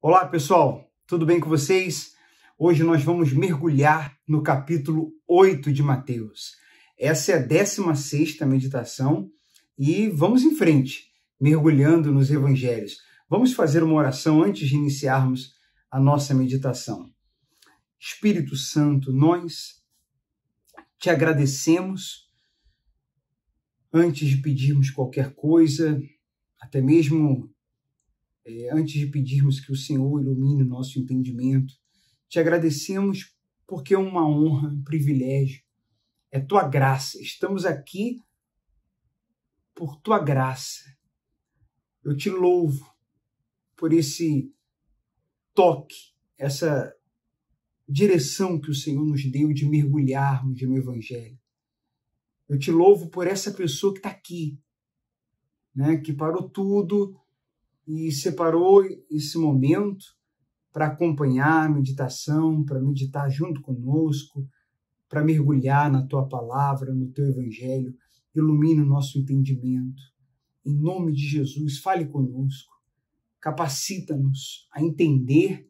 Olá, pessoal, tudo bem com vocês? Hoje nós vamos mergulhar no capítulo 8 de Mateus. Essa é a 16ª meditação e vamos em frente, mergulhando nos evangelhos. Vamos fazer uma oração antes de iniciarmos a nossa meditação. Espírito Santo, nós te agradecemos antes de pedirmos qualquer coisa, até mesmo antes de pedirmos que o Senhor ilumine o nosso entendimento. Te agradecemos porque é uma honra, um privilégio. É tua graça. Estamos aqui por tua graça. Eu te louvo por esse toque, essa direção que o Senhor nos deu de mergulharmos no Evangelho. Eu te louvo por essa pessoa que está aqui, né, que parou tudo e separou esse momento para acompanhar a meditação, para meditar junto conosco, para mergulhar na tua palavra, no teu evangelho. Ilumina o nosso entendimento. Em nome de Jesus, fale conosco. Capacita-nos a entender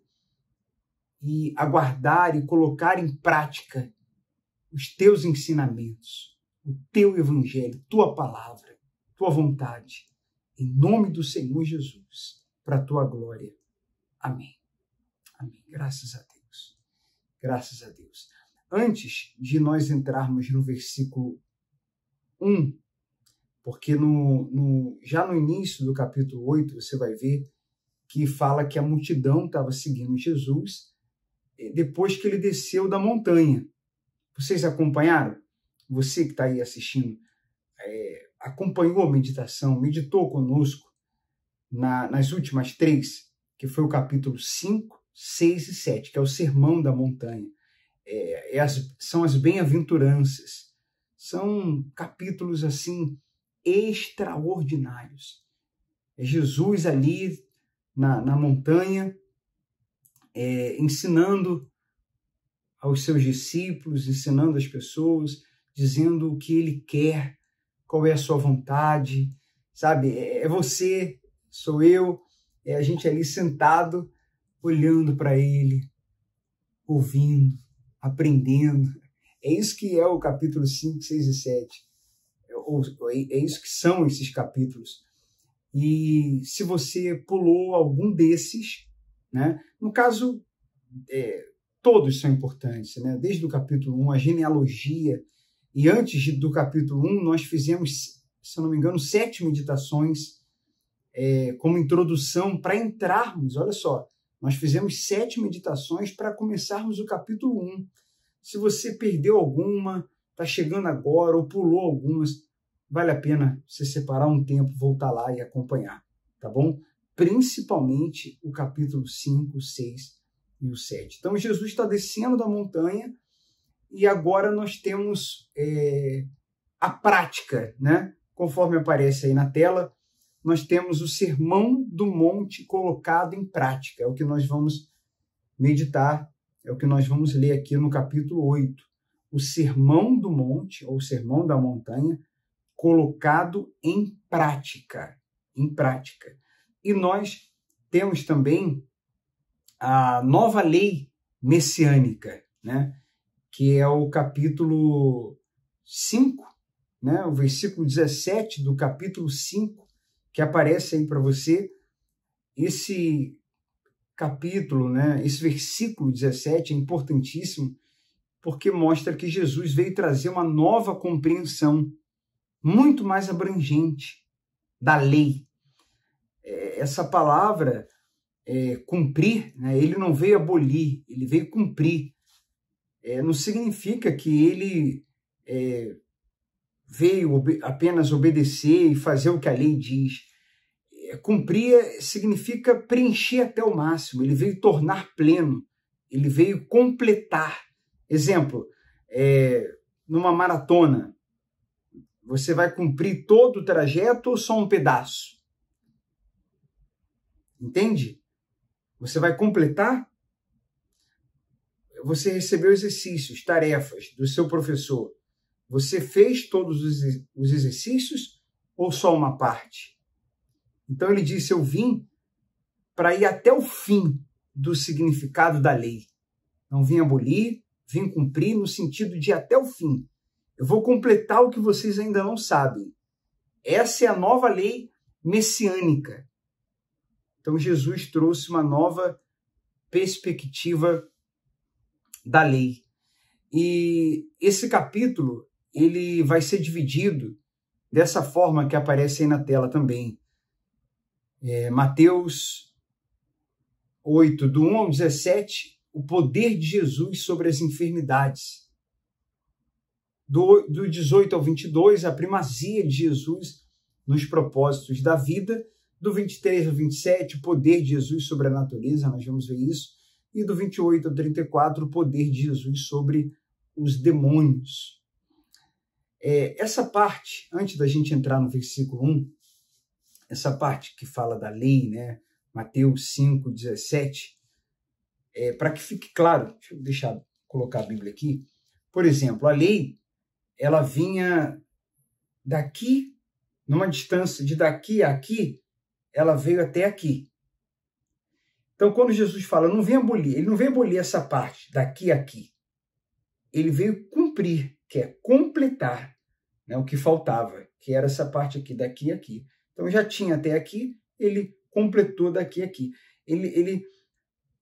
e a guardar e colocar em prática os teus ensinamentos, o teu evangelho, tua palavra, tua vontade. Em nome do Senhor Jesus, para a tua glória. Amém. Amém. Graças a Deus. Graças a Deus. Antes de nós entrarmos no versículo 1, porque já no início do capítulo 8, você vai ver que fala que a multidão estava seguindo Jesus depois que ele desceu da montanha. Vocês acompanharam? Você que está aí assistindo, acompanhou a meditação, meditou conosco nas últimas 3, que foi o capítulo 5, 6 e 7, que é o Sermão da Montanha. São as bem-aventuranças. São capítulos, assim, extraordinários. É Jesus ali na montanha, ensinando aos seus discípulos, ensinando as pessoas, dizendo o que ele quer, qual é a sua vontade, sabe? É você, sou eu, é a gente ali sentado, olhando para ele, ouvindo, aprendendo. É isso que é o capítulo 5, 6 e 7. É isso que são esses capítulos. E se você pulou algum desses, né? No caso, todos são importantes, né? Desde o capítulo 1, a genealogia. E antes do capítulo 1, nós fizemos, se eu não me engano, 7 meditações como introdução para entrarmos. Olha só, nós fizemos 7 meditações para começarmos o capítulo 1. Se você perdeu alguma, está chegando agora ou pulou algumas, vale a pena você separar um tempo, voltar lá e acompanhar, tá bom? Principalmente o capítulo 5, 6 e o 7. Então, Jesus está descendo da montanha e agora nós temos a prática, né? Conforme aparece aí na tela, nós temos o Sermão do Monte colocado em prática. É o que nós vamos meditar, é o que nós vamos ler aqui no capítulo 8. O Sermão do Monte, ou Sermão da Montanha, colocado em prática. Em prática. E nós temos também a nova lei messiânica, né? Que é o capítulo 5, né? O versículo 17 do capítulo 5, que aparece aí para você. Esse capítulo, né? Esse versículo 17 é importantíssimo porque mostra que Jesus veio trazer uma nova compreensão muito mais abrangente da lei. Essa palavra, cumprir, né? Ele não veio abolir, ele veio cumprir. Não significa que ele veio apenas obedecer e fazer o que a lei diz. Cumprir significa preencher até o máximo. Ele veio tornar pleno. Ele veio completar. Exemplo, numa maratona, você vai cumprir todo o trajeto ou só um pedaço? Entende? Você vai completar? Você recebeu exercícios, tarefas do seu professor. Você fez todos os exercícios ou só uma parte? Então ele disse, eu vim para ir até o fim do significado da lei. Não vim abolir, vim cumprir no sentido de ir até o fim. Eu vou completar o que vocês ainda não sabem. Essa é a nova lei messiânica. Então Jesus trouxe uma nova perspectiva da lei. E esse capítulo ele vai ser dividido dessa forma que aparece aí na tela também. Mateus 8, do 1 ao 17, o poder de Jesus sobre as enfermidades. Do 18 ao 22, a primazia de Jesus nos propósitos da vida. Do 23 ao 27, o poder de Jesus sobre a natureza, nós vamos ver isso. E do 28 ao 34, o poder de Jesus sobre os demônios. Essa parte, antes da gente entrar no versículo 1, essa parte que fala da lei, né? Mateus 5, 17, para que fique claro, deixa eu colocar a Bíblia aqui. Por exemplo, a lei, ela vinha daqui, numa distância de daqui a aqui, ela veio até aqui. Então, quando Jesus fala, não vem abolir, ele não veio abolir essa parte, daqui a aqui. Ele veio cumprir, que é completar, né, o que faltava, que era essa parte aqui, daqui a aqui. Então, já tinha até aqui, ele completou daqui a aqui.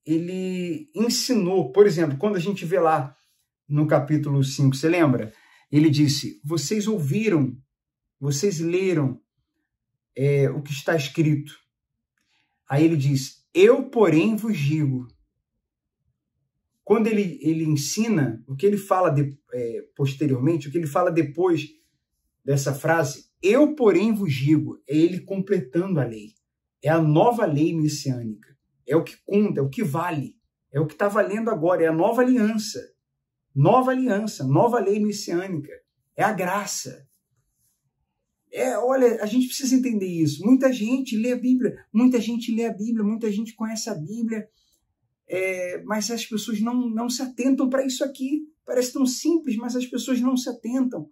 Ele ensinou, por exemplo, quando a gente vê lá no capítulo 5, você lembra? Ele disse, vocês ouviram, vocês leram o que está escrito. Aí ele diz, eu, porém, vos digo. Quando ele ensina, o que ele fala posteriormente, o que ele fala depois dessa frase, eu, porém, vos digo, é ele completando a lei. É a nova lei messiânica. É o que conta, é o que vale. É o que está valendo agora, é a nova aliança. Nova aliança, nova lei messiânica. É a graça. Olha, a gente precisa entender isso. Muita gente lê a Bíblia, muita gente conhece a Bíblia, mas as pessoas não se atentam para isso aqui. Parece tão simples, mas as pessoas não se atentam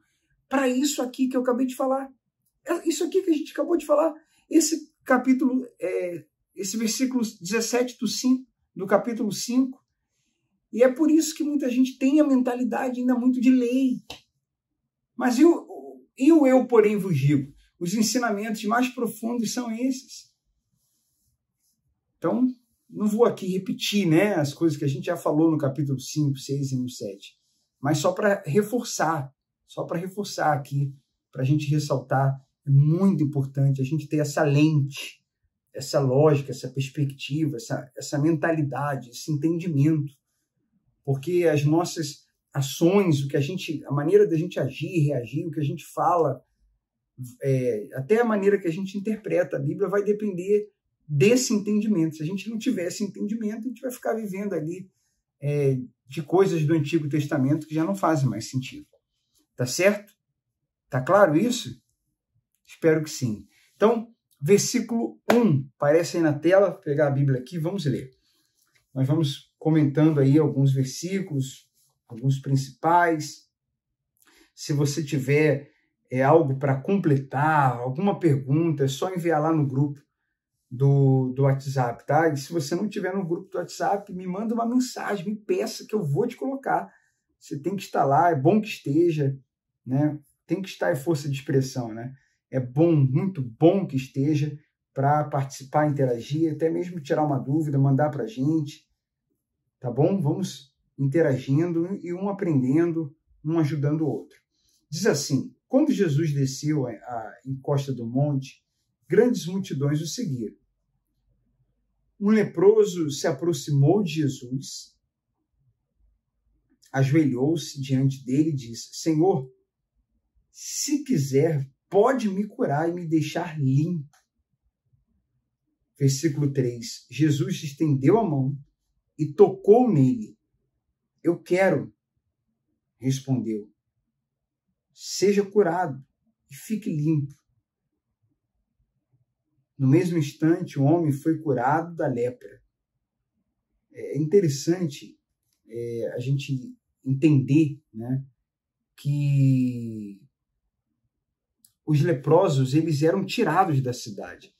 para isso aqui que eu acabei de falar. Isso aqui que a gente acabou de falar. Esse capítulo, esse versículo 17 do capítulo 5. E é por isso que muita gente tem a mentalidade ainda muito de lei. Mas e o eu, porém, vos digo? Os ensinamentos mais profundos são esses. Então, não vou aqui repetir, né, as coisas que a gente já falou no capítulo 5, 6 e no 7. Mas só para reforçar aqui, para a gente ressaltar, é muito importante a gente ter essa lente, essa lógica, essa perspectiva, essa mentalidade, esse entendimento. Porque as nossas ações, a maneira da gente agir, reagir, o que a gente fala, até a maneira que a gente interpreta a Bíblia vai depender desse entendimento. Se a gente não tiver esse entendimento, a gente vai ficar vivendo ali de coisas do Antigo Testamento que já não fazem mais sentido. Tá certo? Tá claro isso? Espero que sim. Então, versículo 1, aparece aí na tela, vou pegar a Bíblia aqui, vamos ler. Nós vamos comentando aí alguns versículos, alguns principais. Se você tiver algo para completar, alguma pergunta, é só enviar lá no grupo do WhatsApp, tá? E se você não tiver no grupo do WhatsApp, me manda uma mensagem, me peça que eu vou te colocar. Você tem que estar lá, é bom que esteja, né? Tem que estar em força de expressão, né? É bom, muito bom que esteja para participar, interagir, até mesmo tirar uma dúvida, mandar para a gente, tá bom? Vamos interagindo e um aprendendo, um ajudando o outro. Diz assim, quando Jesus desceu à encosta do monte, grandes multidões o seguiram. Um leproso se aproximou de Jesus, ajoelhou-se diante dele e disse, Senhor, se quiser, pode me curar e me deixar limpo. Versículo 3. Jesus estendeu a mão e tocou nele. Eu quero, respondeu. Seja curado e fique limpo. No mesmo instante, o homem foi curado da lepra. É interessante a gente entender, né, que os leprosos eles eram tirados da cidade.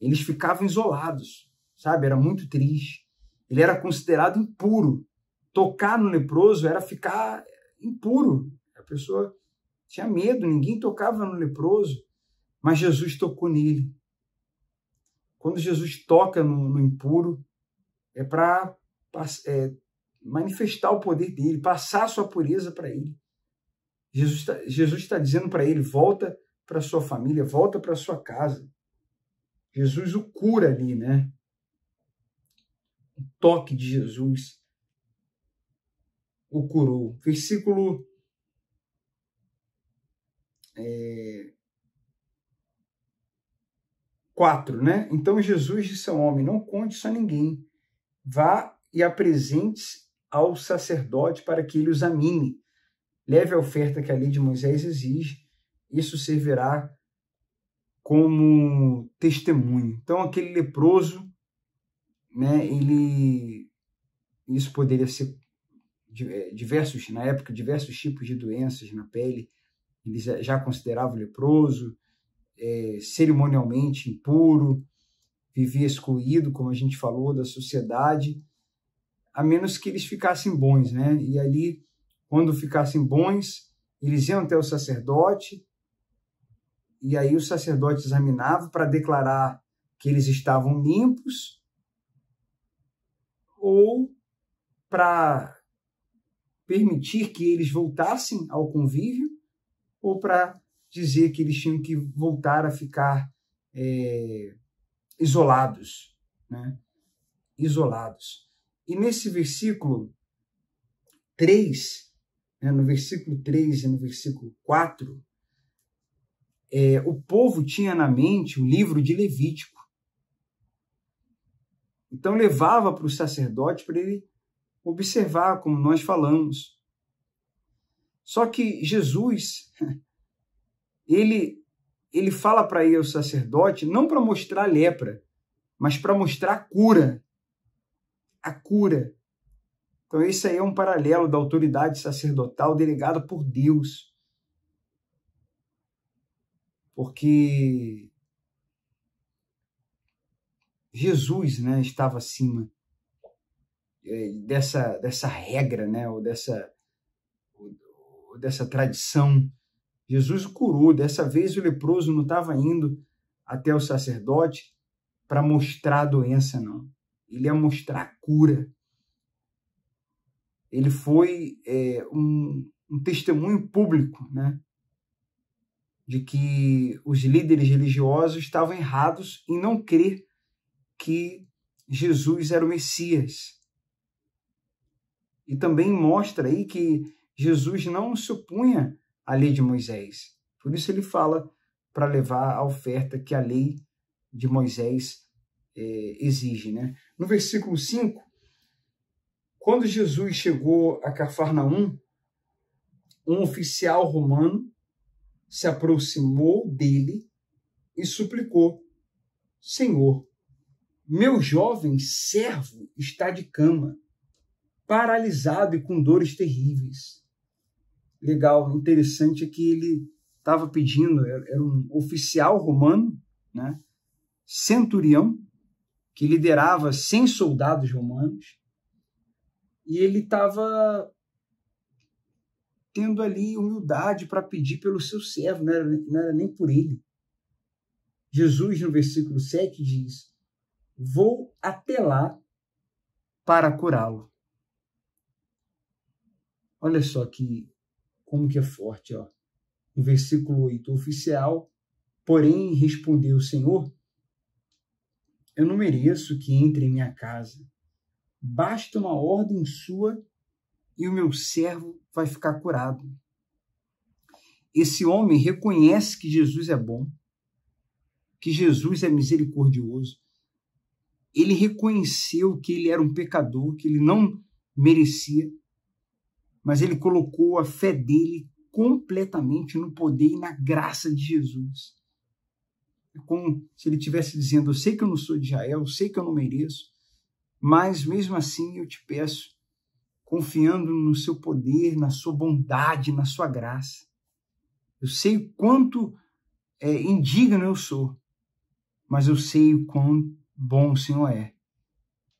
Eles ficavam isolados. sabe? Era muito triste. Ele era considerado impuro. Tocar no leproso era ficar impuro. A pessoa tinha medo, ninguém tocava no leproso, mas Jesus tocou nele. Quando Jesus toca no impuro, é para manifestar o poder dele, passar a sua pureza para ele. Jesus está dizendo para ele, volta para sua família, volta para sua casa. Jesus o cura ali, né? O toque de Jesus o curou. Versículo 4, né? Então Jesus disse ao homem, não conte isso a ninguém. Vá e apresente-se ao sacerdote para que ele o examine. Leve a oferta que a lei de Moisés exige. Isso servirá como testemunho. Então, aquele leproso, né, isso poderia ser na época, diversos tipos de doenças na pele. Eles já consideravam leproso, cerimonialmente impuro, vivia excluído, como a gente falou, da sociedade, a menos que eles ficassem bons, né? E ali, quando ficassem bons, eles iam até o sacerdote, e aí o sacerdote examinava para declarar que eles estavam limpos ou para permitir que eles voltassem ao convívio ou para dizer que eles tinham que voltar a ficar isolados, né? Isolados. E nesse versículo 3, né, no versículo 3 e no versículo 4, o povo tinha na mente o livro de Levítico. Então levava para o sacerdote para ele observar, como nós falamos. Só que Jesus, ele fala para ir ao sacerdote não para mostrar a lepra, mas para mostrar a cura. A cura. Então esse aí é um paralelo da autoridade sacerdotal delegada por Deus. Porque Jesus, né, estava acima dessa regra, né, ou dessa tradição. Jesus o curou. Dessa vez o leproso não estava indo até o sacerdote para mostrar a doença, não. Ele ia mostrar a cura. Ele foi um testemunho público, né, de que os líderes religiosos estavam errados em não crer que Jesus era o Messias. E também mostra aí que Jesus não se opunha à lei de Moisés. Por isso ele fala para levar a oferta que a lei de Moisés exige, né? No versículo 5, quando Jesus chegou a Cafarnaum, um oficial romano se aproximou dele e suplicou: Senhor, meu jovem servo está de cama, paralisado e com dores terríveis. Legal, interessante é que ele estava pedindo, era um oficial romano, né, centurião, que liderava 100 soldados romanos, e ele estava tendo ali humildade para pedir pelo seu servo, não era nem por ele. Jesus, no versículo 7, diz: vou até lá para curá-lo. Olha só como que é forte, ó. No versículo 8, o oficial, porém, respondeu: Senhor, eu não mereço que entre em minha casa. Basta uma ordem sua e o meu servo vai ficar curado. Esse homem reconhece que Jesus é bom, que Jesus é misericordioso. Ele reconheceu que ele era um pecador, que ele não merecia, mas ele colocou a fé dele completamente no poder e na graça de Jesus. É como se ele estivesse dizendo: eu sei que eu não sou de Israel, eu sei que eu não mereço, mas mesmo assim eu te peço, confiando no seu poder, na sua bondade, na sua graça. Eu sei o quanto indigno eu sou, mas eu sei o quão bom o Senhor é.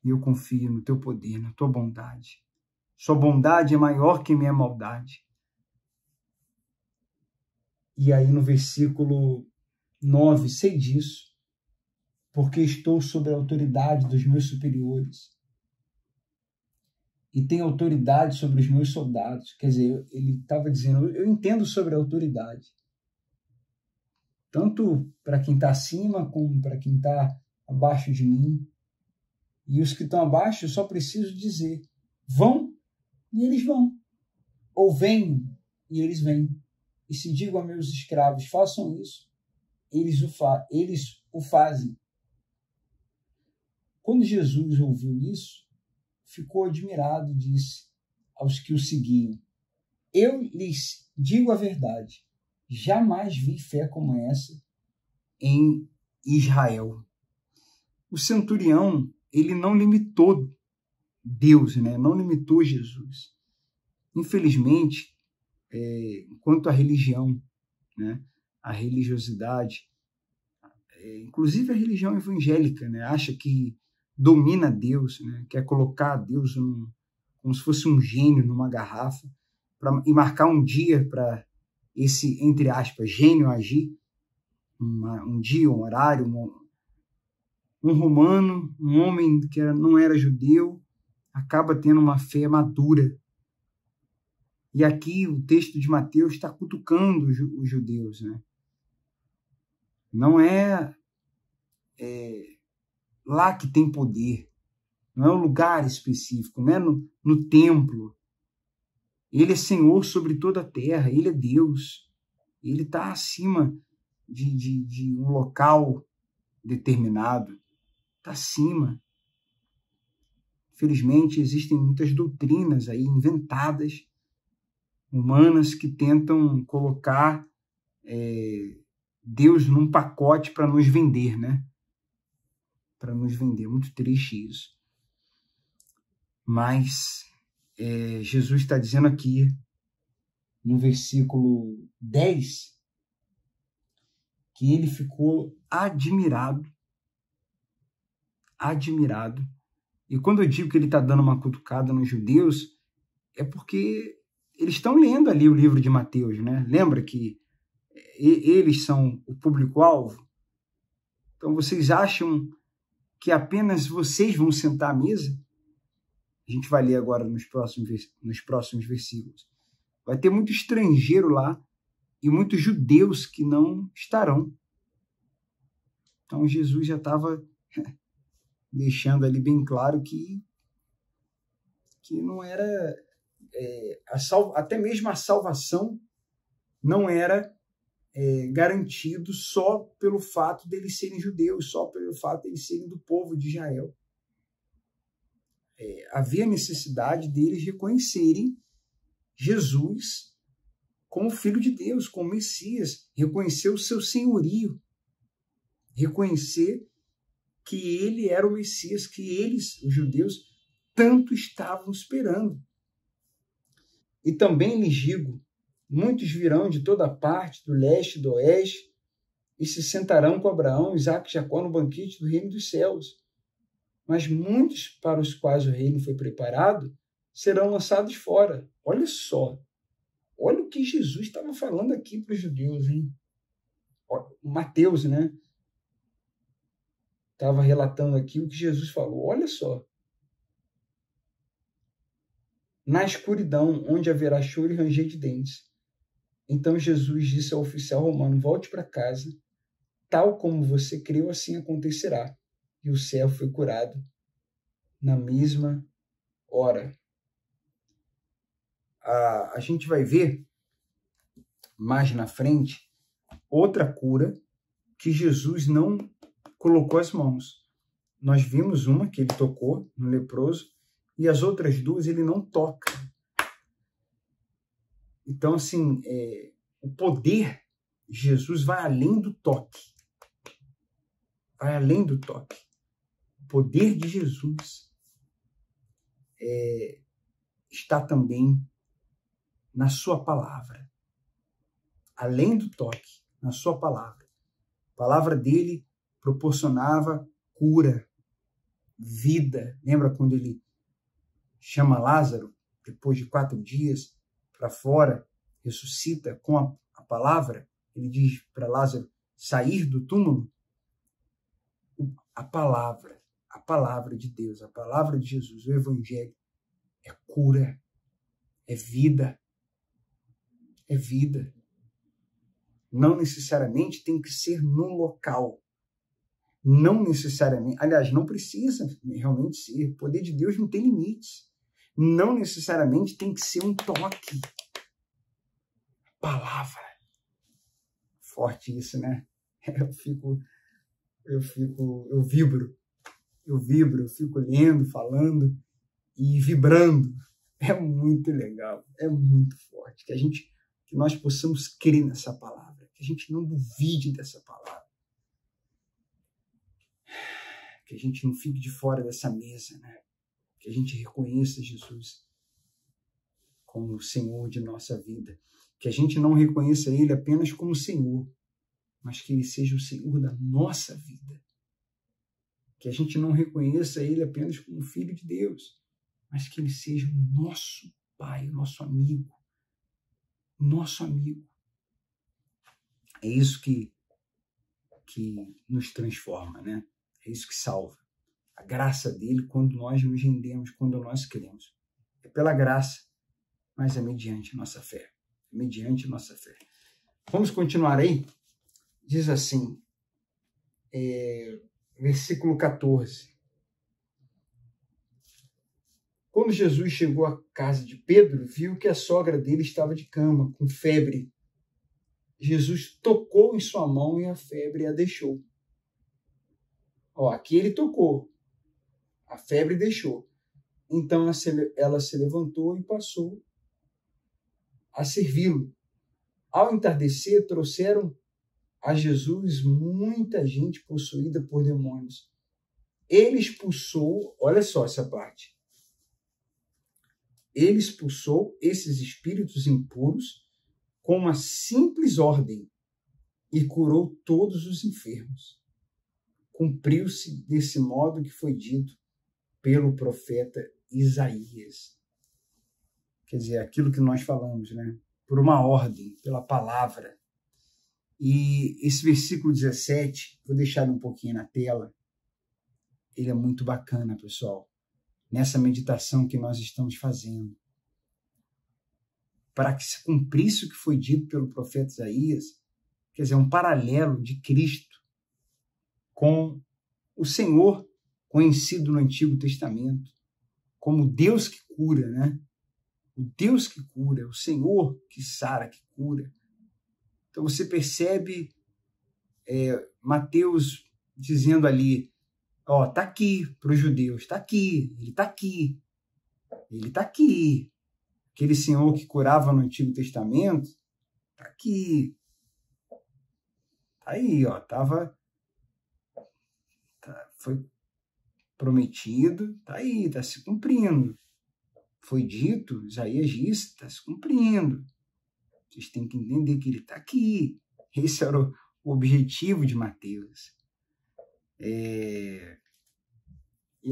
E eu confio no teu poder, na tua bondade. Sua bondade é maior que minha maldade. E aí no versículo 9, sei disso, porque estou sob a autoridade dos meus superiores e tenho autoridade sobre os meus soldados. Quer dizer, ele estava dizendo, eu entendo sobre a autoridade. Tanto para quem está acima, como para quem está abaixo de mim. E os que estão abaixo, eu só preciso dizer, vão, e eles vão. Ou venham, e eles vêm. E se digo a meus escravos, façam isso, eles o fazem. Quando Jesus ouviu isso, ficou admirado e disse aos que o seguiam, eu lhes digo a verdade, jamais vi fé como essa em Israel. O centurião, ele não limitou Deus, né? Não limitou Jesus. Infelizmente, quanto à religião, né? A religiosidade, inclusive a religião evangélica, né? Acha que domina Deus, né? Quer colocar Deus como se fosse um gênio numa garrafa e marcar um dia para esse, entre aspas, gênio agir, um dia, um horário, um romano, um homem que não era judeu, acaba tendo uma fé madura. E aqui o texto de Mateus está cutucando os judeus, né? Não é lá que tem poder, não é um lugar específico, não é no templo. Ele é Senhor sobre toda a terra, ele é Deus. Ele está acima de um local determinado, está acima. Infelizmente, existem muitas doutrinas aí inventadas, humanas, que tentam colocar Deus num pacote para nos vender, né? Para nos vender. Muito triste isso. Mas Jesus está dizendo aqui, no versículo 10, que ele ficou admirado. E quando eu digo que ele está dando uma cutucada nos judeus, é porque eles estão lendo ali o livro de Mateus, né? Lembra que eles são o público-alvo? Então vocês acham que apenas vocês vão sentar à mesa? A gente vai ler agora nos próximos versículos. Vai ter muito estrangeiro lá e muitos judeus que não estarão. Então Jesus já estava deixando ali bem claro que não era, até mesmo a salvação não era garantido só pelo fato deles serem judeus, só pelo fato deles serem do povo de Israel. Havia necessidade deles reconhecerem Jesus como Filho de Deus, como Messias, reconhecer o seu senhorio, reconhecer que ele era o Messias, que eles, os judeus, tanto estavam esperando. E também lhes digo, muitos virão de toda parte, do leste e do oeste, e se sentarão com Abraão, Isaque e Jacó no banquete do reino dos céus. Mas muitos para os quais o reino foi preparado serão lançados fora. Olha só, olha o que Jesus estava falando aqui para os judeus, hein? Mateus, né? Estava relatando aqui o que Jesus falou. Olha só. Na escuridão, onde haverá choro e ranger de dentes. Então Jesus disse ao oficial romano, volte para casa, tal como você creu, assim acontecerá. E o servo foi curado na mesma hora. A gente vai ver mais na frente outra cura que Jesus não colocou as mãos. Nós vimos uma que ele tocou no leproso e as outras duas ele não toca. Então, assim, o poder de Jesus vai além do toque. Vai além do toque. O poder de Jesus está também na sua palavra. Além do toque, na sua palavra. A palavra dele proporcionava cura. vida. Lembra quando ele chama Lázaro, depois de 4 dias, para fora, ressuscita com a palavra? Ele diz para Lázaro sair do túmulo. A palavra de Deus, a palavra de Jesus, o Evangelho, é cura, é vida. É vida. Não necessariamente tem que ser no local. Não necessariamente, aliás, não precisa realmente ser. O poder de Deus não tem limites. Não necessariamente tem que ser um toque. Palavra. Forte isso, né? Eu vibro, eu fico lendo, falando e vibrando. É muito legal, é muito forte. Que nós possamos crer nessa palavra, que a gente não duvide dessa palavra, que a gente não fique de fora dessa mesa, né? Que a gente reconheça Jesus como o Senhor de nossa vida, que a gente não reconheça Ele apenas como Senhor, mas que Ele seja o Senhor da nossa vida. Que a gente não reconheça Ele apenas como Filho de Deus, mas que Ele seja o nosso Pai, o nosso amigo. O nosso amigo. É isso que nos transforma, né? É isso que salva. A graça dele quando nós nos rendemos, quando nós cremos. É pela graça, mas é mediante a nossa fé. É mediante a nossa fé. Vamos continuar aí? Diz assim, versículo 14. Quando Jesus chegou à casa de Pedro, viu que a sogra dele estava de cama, com febre. Jesus tocou em sua mão e a febre a deixou. Aqui ele tocou. A febre deixou. Então ela se levantou e passou a servi-lo. Ao entardecer, trouxeram a Jesus muita gente possuída por demônios. Ele expulsou, olha só essa parte. Ele expulsou esses espíritos impuros com uma simples ordem e curou todos os enfermos. Cumpriu-se desse modo que foi dito pelo profeta Isaías. Quer dizer, aquilo que nós falamos, né? Por uma ordem, pela palavra. E esse versículo 17, vou deixar ele um pouquinho na tela, ele é muito bacana, pessoal, nessa meditação que nós estamos fazendo. Para que se cumprisse o que foi dito pelo profeta Isaías, quer dizer, um paralelo de Cristo com o Senhor conhecido no Antigo Testamento, como Deus que cura, né? O Deus que cura, o Senhor que sara, que cura. Então você percebe Mateus dizendo ali, tá aqui para os judeus, está aqui, ele está aqui, ele está aqui. Aquele Senhor que curava no Antigo Testamento, está aqui. Está aí, foi prometido, está aí, está se cumprindo. Foi dito, Isaías disse, está se cumprindo. Vocês têm que entender que ele está aqui. Esse era o objetivo de Mateus. E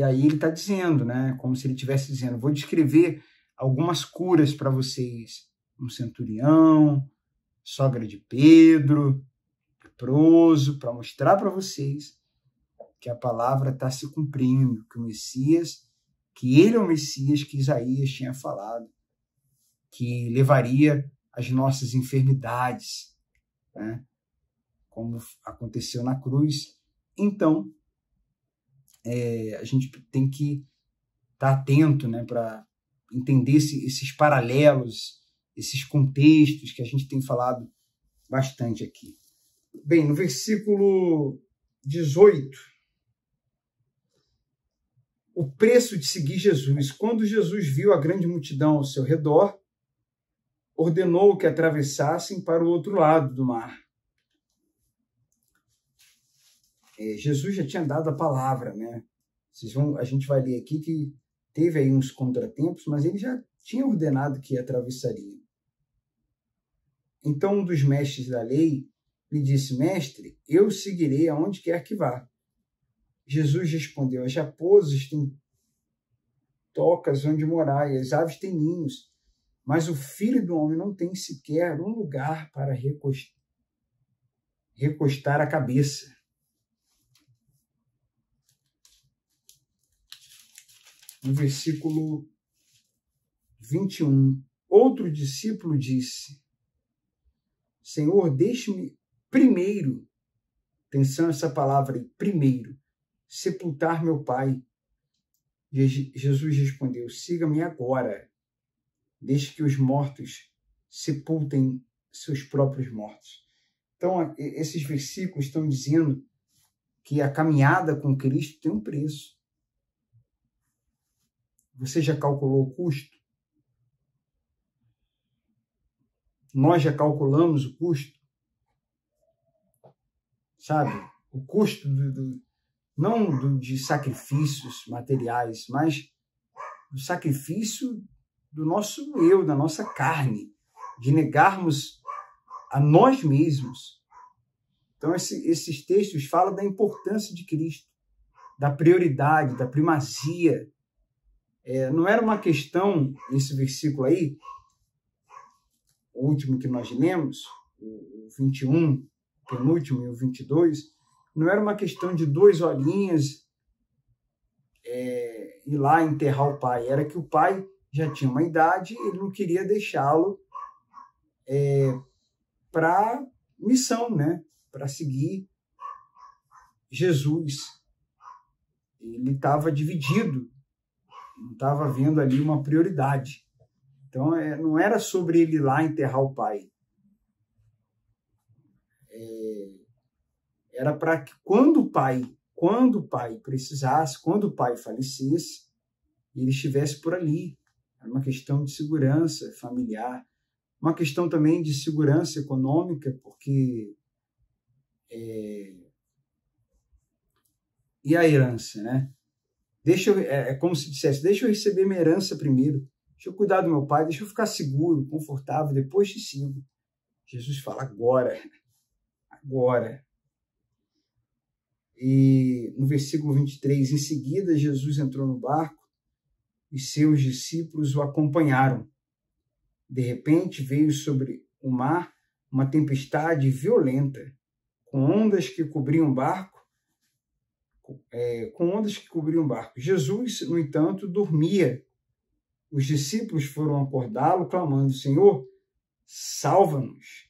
aí ele está dizendo, né, como se ele estivesse dizendo, vou descrever algumas curas para vocês. Um centurião, sogra de Pedro, leproso, para mostrar para vocês que a palavra está se cumprindo, que o Messias, que ele é o Messias que Isaías tinha falado, que levaria as nossas enfermidades, né? Como aconteceu na cruz. Então, a gente tem que estar atento, né, para entender esses paralelos, esses contextos que a gente tem falado bastante aqui. Bem, no versículo 18, o preço de seguir Jesus. Quando Jesus viu a grande multidão ao seu redor, ordenou que atravessassem para o outro lado do mar. Jesus já tinha dado a palavra, né? A gente vai ler aqui que teve aí uns contratempos, mas ele já tinha ordenado que atravessaria. Então um dos mestres da lei lhe disse, mestre, eu seguirei aonde quer que vá. Jesus respondeu: as raposas têm tocas onde morar e as aves têm ninhos, mas o Filho do Homem não tem sequer um lugar para recostar a cabeça. No versículo 21, outro discípulo disse: Senhor, deixe-me primeiro, atenção essa palavra aí, primeiro, sepultar meu pai. Jesus respondeu: siga-me agora, deixe que os mortos sepultem seus próprios mortos. Então, esses versículos estão dizendo que a caminhada com Cristo tem um preço. Você já calculou o custo? Nós já calculamos o custo? Sabe? O custo não de sacrifícios materiais, mas do sacrifício do nosso eu, da nossa carne, de negarmos a nós mesmos. Então, esses textos falam da importância de Cristo, da prioridade, da primazia. Não era uma questão, nesse versículo aí, o último que nós lemos, o 21, penúltimo e o 22, não era uma questão de 2 horinhas ir lá enterrar o pai. Era que o pai já tinha uma idade, ele não queria deixá-lo para missão, né? Para seguir Jesus. Ele estava dividido, não estava vendo ali uma prioridade. Então, não era sobre ele ir lá enterrar o pai. Era para que quando o pai precisasse, quando o pai falecesse, ele estivesse por ali. Era uma questão de segurança familiar, uma questão também de segurança econômica, porque e a herança, né? É como se dissesse: deixa eu receber minha herança primeiro, deixa eu cuidar do meu pai, deixa eu ficar seguro, confortável, depois te sigo. Jesus fala: agora. E no versículo 23, em seguida, Jesus entrou no barco e seus discípulos o acompanharam. De repente, veio sobre o mar uma tempestade violenta, com ondas que cobriam o barco. Jesus, no entanto, dormia. Os discípulos foram acordá-lo, clamando: Senhor, salva-nos,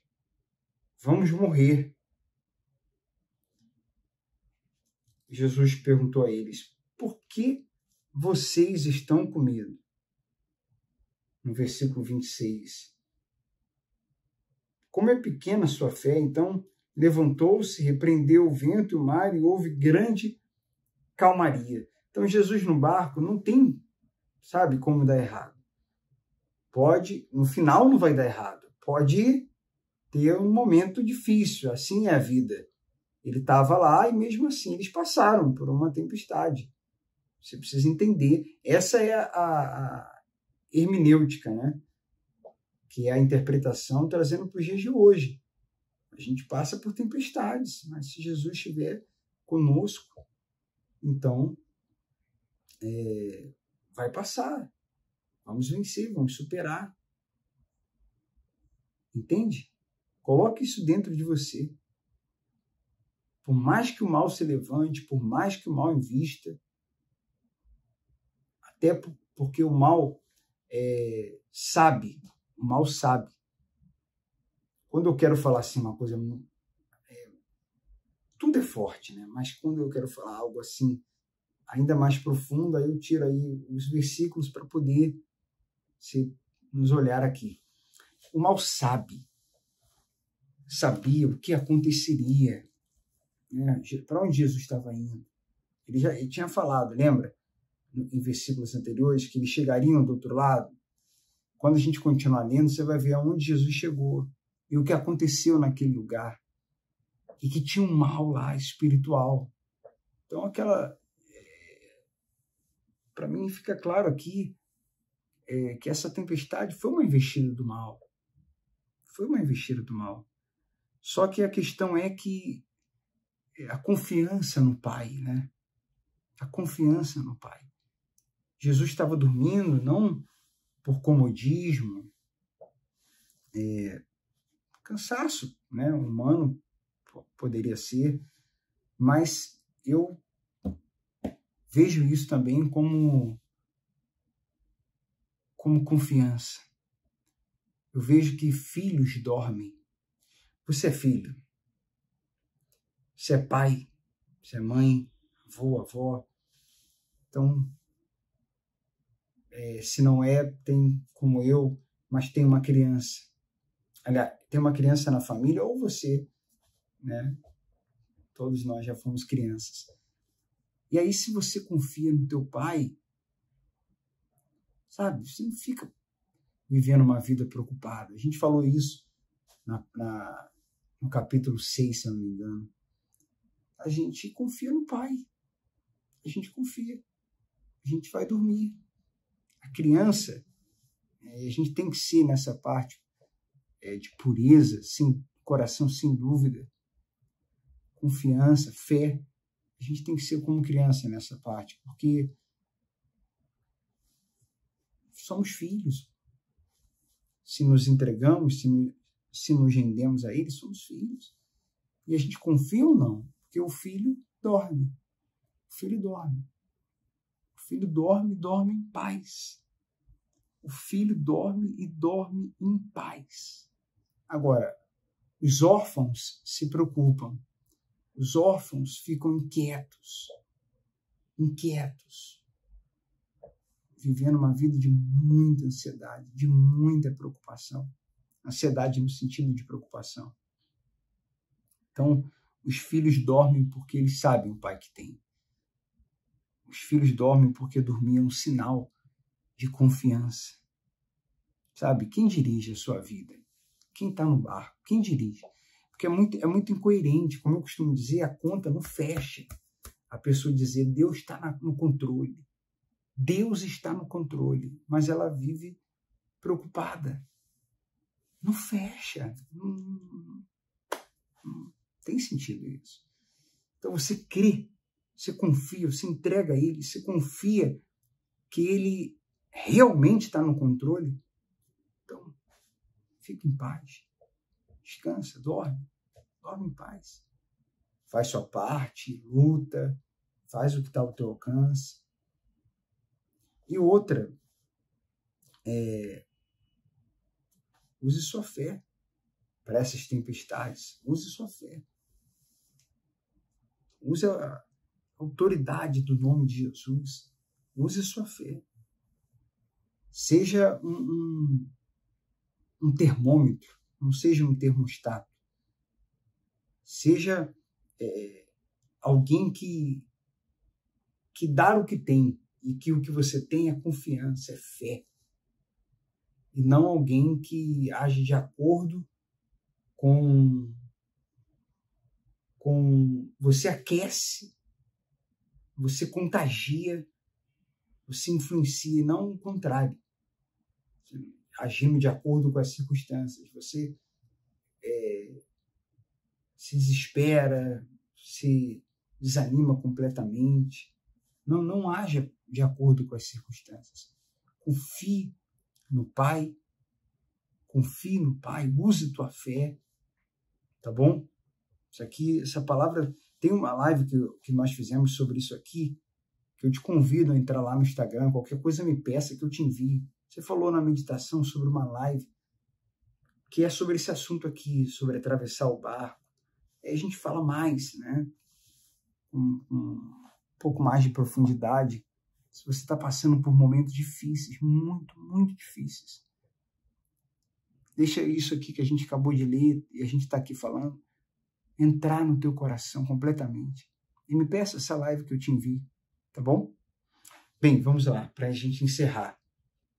vamos morrer. Jesus perguntou a eles: por que vocês estão com medo? No versículo 26. Como é pequena a sua fé, então levantou-se, repreendeu o vento e o mar e houve grande calmaria. Então, Jesus no barco não tem, sabe, como dar errado. No final não vai dar errado. Pode ter um momento difícil, assim é a vida. Ele estava lá e mesmo assim eles passaram por uma tempestade. Você precisa entender. Essa é a hermenêutica, né? Que é a interpretação trazendo para os dias de hoje. A gente passa por tempestades, mas se Jesus estiver conosco, então vai passar. Vamos vencer, vamos superar. Entende? Coloque isso dentro de você. Por mais que o mal se levante, por mais que o mal invista, até porque o mal sabe, o mal sabe. Quando eu quero falar assim uma coisa, tudo é forte, né? Mas quando eu quero falar algo assim, ainda mais profundo, aí eu tiro aí os versículos para poder nos olhar aqui. O mal sabia o que aconteceria, né? Para onde Jesus estava indo. Ele tinha falado, lembra? Em versículos anteriores, que eles chegariam do outro lado. Quando a gente continuar lendo, você vai ver aonde Jesus chegou e o que aconteceu naquele lugar. E que tinha um mal lá, espiritual. Então, para mim fica claro aqui que essa tempestade foi uma investida do mal. Foi uma investida do mal. Só que a questão é que a confiança no Pai, né? a confiança no Pai. Jesus estava dormindo não por comodismo, cansaço, né, humano poderia ser, mas eu vejo isso também como confiança. Eu vejo que filhos dormem. Você é filho, você é pai, você é mãe, avô, avó. Então, se não é, tem como eu, mas tem uma criança. Aliás, tem uma criança na família, ou você, né? Todos nós já fomos crianças. E aí, se você confia no teu pai, sabe, você não fica vivendo uma vida preocupada. A gente falou isso no capítulo 6, se eu não me engano. A gente confia no pai. A gente confia. A gente vai dormir. A criança, a gente tem que ser nessa parte de pureza, sem coração, sem dúvida, confiança, fé. A gente tem que ser como criança nessa parte, porque somos filhos. Se nos entregamos, se nos rendemos a Ele, somos filhos. E a gente confia ou não? Porque o filho dorme. O filho dorme. O filho dorme e dorme em paz. O filho dorme e dorme em paz. Agora, os órfãos se preocupam. Os órfãos ficam inquietos. Vivendo uma vida de muita ansiedade, de muita preocupação. Ansiedade no sentido de preocupação. Então, os filhos dormem porque eles sabem o pai que tem. Os filhos dormem porque dormir é um sinal de confiança. Sabe? Quem dirige a sua vida? Quem está no barco? Quem dirige? Porque é muito incoerente. Como eu costumo dizer, a conta não fecha. A pessoa dizer, Deus está no controle. Deus está no controle. Mas ela vive preocupada. Não fecha. Não tem sentido isso. Então você crê, você confia, você entrega a Ele, você confia que Ele realmente está no controle. Então, fica em paz. Descansa, dorme em paz. Faz sua parte, luta, faz o que está ao teu alcance. E outra, use sua fé para essas tempestades. Use sua fé. Use a autoridade do nome de Jesus. Use sua fé. Seja um termômetro, não seja um termostato. Seja alguém que dá o que tem, e que o que você tem é confiança, é fé. E não alguém que age de acordo com você aquece, você contagia, você influencia, não o contrário. Agindo de acordo com as circunstâncias. Você se desespera, se desanima completamente. Não haja de acordo com as circunstâncias. Confie no Pai. Confie no Pai. Use tua fé. Tá bom? Essa palavra... Tem uma live que nós fizemos sobre isso aqui, que eu te convido a entrar lá no Instagram. Qualquer coisa me peça que eu te envie. Você falou na meditação sobre uma live que é sobre esse assunto aqui, sobre atravessar o barco. Aí a gente fala mais, né? Um pouco mais de profundidade. Se você está passando por momentos difíceis, muito, muito difíceis, deixa isso aqui que a gente acabou de ler e a gente está aqui falando, entrar no teu coração completamente. E me peça essa live que eu te envio, tá bom? Bem, vamos lá, para a gente encerrar.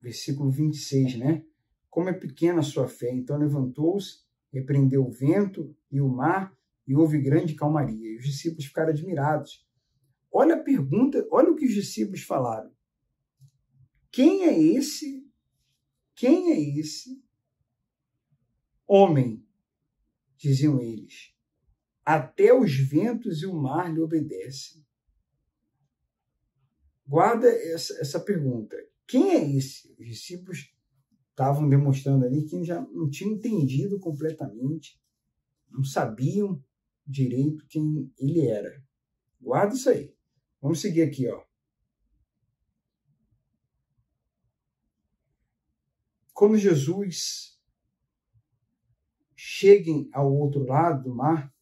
Versículo 26, né? Como é pequena a sua fé, então levantou-se, repreendeu o vento e o mar, e houve grande calmaria. E os discípulos ficaram admirados. Olha a pergunta, olha o que os discípulos falaram. Quem é esse homem? Diziam eles. Até os ventos e o mar lhe obedecem. Guarda essa pergunta. Quem é esse? Os discípulos estavam demonstrando ali que já não tinham entendido completamente, não sabiam direito quem ele era. Guarda isso aí. Vamos seguir aqui, ó. Quando Jesus chega ao outro lado do mar,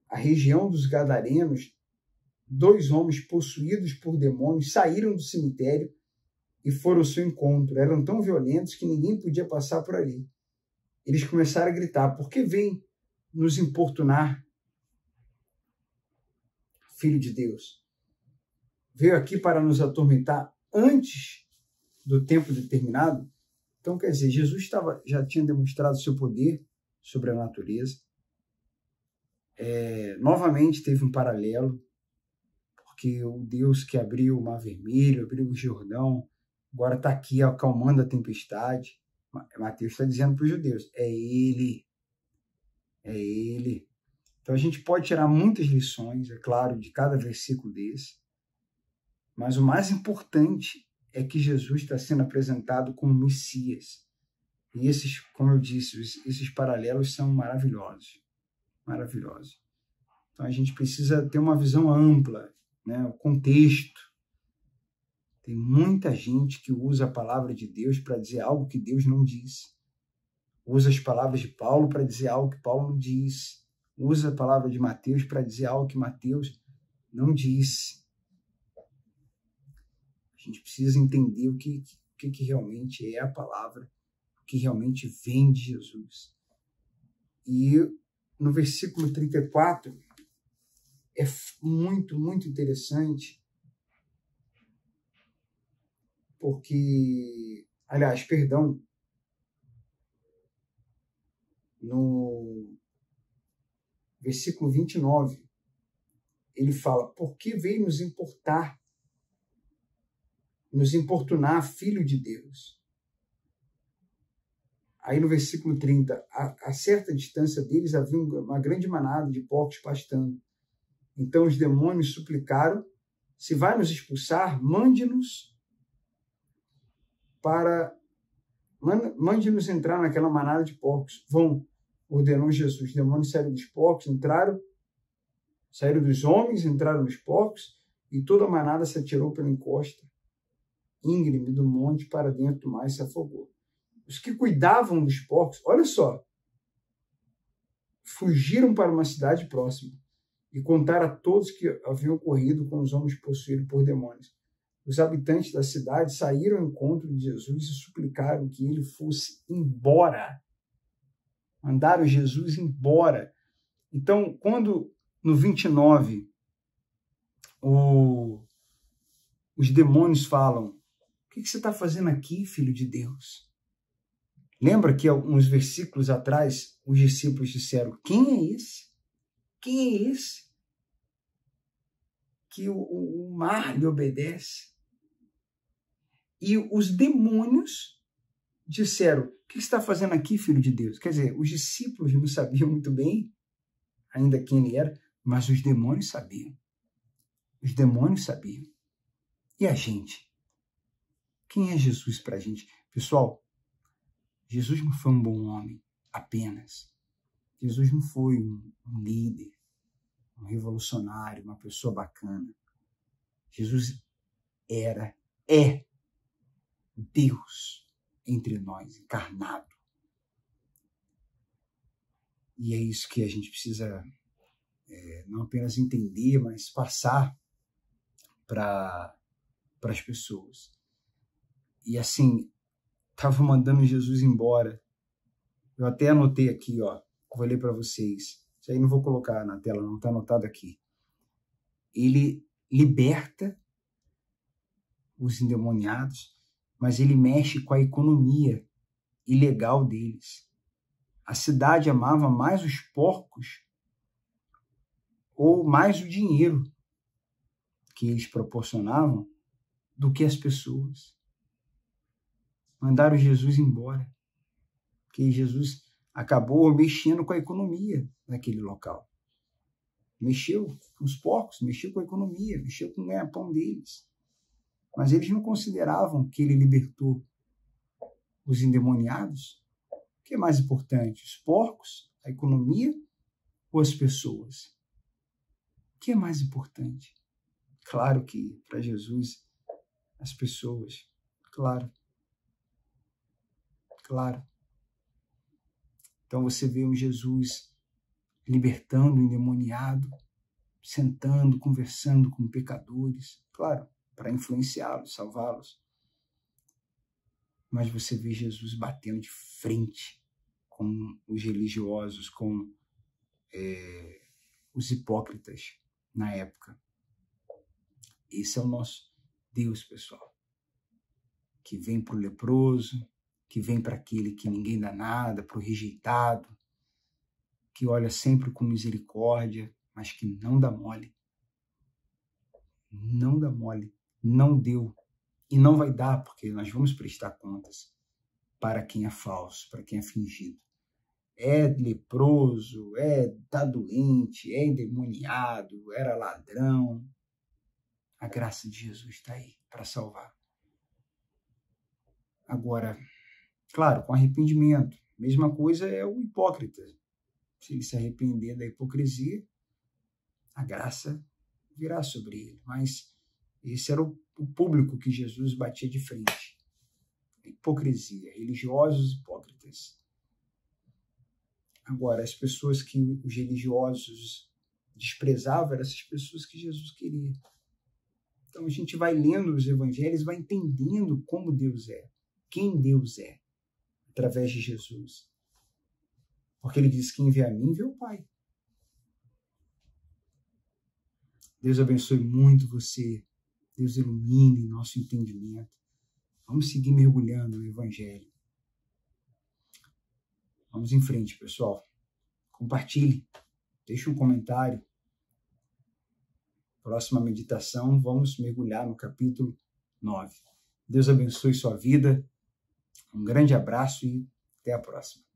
a região dos Gadarenos, 2 homens possuídos por demônios saíram do cemitério e foram ao seu encontro. Eram tão violentos que ninguém podia passar por ali. Eles começaram a gritar: por que vem nos importunar, Filho de Deus? Veio aqui para nos atormentar antes do tempo determinado? Então, quer dizer, Jesus já tinha demonstrado seu poder sobre a natureza. Novamente teve um paralelo, porque o Deus que abriu o Mar Vermelho, abriu o Jordão, agora está aqui acalmando a tempestade. Mateus está dizendo para os judeus, é Ele. Então a gente pode tirar muitas lições, é claro, de cada versículo desse, mas o mais importante é que Jesus está sendo apresentado como Messias. E esses, como eu disse, esses paralelos são maravilhosos. Maravilhosos. Então a gente precisa ter uma visão ampla, né? O contexto. Tem muita gente que usa a palavra de Deus para dizer algo que Deus não diz. Usa as palavras de Paulo para dizer algo que Paulo não diz. Usa a palavra de Mateus para dizer algo que Mateus não disse. A gente precisa entender o que realmente é a palavra, o que realmente vem de Jesus. E no versículo 34 é muito, muito interessante, porque, aliás, perdão, no versículo 29, ele fala: por que veio nos importunar, Filho de Deus? Aí no versículo 30, a certa distância deles havia uma grande manada de porcos pastando. Então os demônios suplicaram: se vai nos expulsar, mande-nos entrar naquela manada de porcos. Vão, ordenou Jesus. Os demônios saíram dos porcos, saíram dos homens, entraram nos porcos, e toda a manada se atirou pela encosta íngreme do monte para dentro do mar e se afogou. Os que cuidavam dos porcos, olha só, fugiram para uma cidade próxima e contaram a todos que havia ocorrido com os homens possuídos por demônios. Os habitantes da cidade saíram ao encontro de Jesus e suplicaram que ele fosse embora. Mandaram Jesus embora. Então, quando no 29 os demônios falam: o que você está fazendo aqui, Filho de Deus? Lembra que uns versículos atrás os discípulos disseram: quem é esse? Quem é esse que o mar lhe obedece? E os demônios disseram: o que você está fazendo aqui, Filho de Deus? Quer dizer, os discípulos não sabiam muito bem ainda quem ele era, mas os demônios sabiam. Os demônios sabiam. E a gente? Quem é Jesus para a gente? Pessoal, Jesus não foi um bom homem apenas. Jesus não foi um líder, um revolucionário, uma pessoa bacana. Jesus é Deus entre nós, encarnado. E é isso que a gente precisa não apenas entender, mas passar para as pessoas. E assim, estava mandando Jesus embora. Eu até anotei aqui, ó, vou ler para vocês. Isso aí não vou colocar na tela, não está anotado aqui. Ele liberta os endemoniados, mas ele mexe com a economia ilegal deles. A cidade amava mais os porcos ou mais o dinheiro que eles proporcionavam do que as pessoas. Mandaram Jesus embora, porque Jesus acabou mexendo com a economia daquele local. Mexeu com os porcos, mexeu com a economia, mexeu com o ganha-pão deles. Mas eles não consideravam que ele libertou os endemoniados? O que é mais importante, os porcos, a economia ou as pessoas? O que é mais importante? Claro que para Jesus, as pessoas, claro. Então você vê um Jesus libertando o endemoniado, sentando, conversando com pecadores, claro, para influenciá-los, salvá-los. Mas você vê Jesus batendo de frente com os religiosos, com os hipócritas na época. Esse é o nosso Deus, pessoal, que vem para o leproso, que vem para aquele que ninguém dá nada, para o rejeitado, que olha sempre com misericórdia, mas que não dá mole. Não dá mole, não deu e não vai dar, porque nós vamos prestar contas para quem é falso, para quem é fingido. É leproso, tá doente, é endemoniado, era ladrão. A graça de Jesus está aí para salvar. Agora, claro, com arrependimento. Mesma coisa é o hipócrita. Se ele se arrepender da hipocrisia, a graça virá sobre ele. Mas esse era o público que Jesus batia de frente. A hipocrisia, religiosos hipócritas. Agora, as pessoas que os religiosos desprezavam eram essas pessoas que Jesus queria. Então a gente vai lendo os evangelhos, vai entendendo como Deus é, quem Deus é, através de Jesus. Porque ele diz: quem vê a mim, vê o Pai. Deus abençoe muito você. Deus ilumine nosso entendimento. Vamos seguir mergulhando no evangelho. Vamos em frente, pessoal. Compartilhe. Deixe um comentário. Próxima meditação, vamos mergulhar no capítulo 9. Deus abençoe sua vida. Um grande abraço e até a próxima.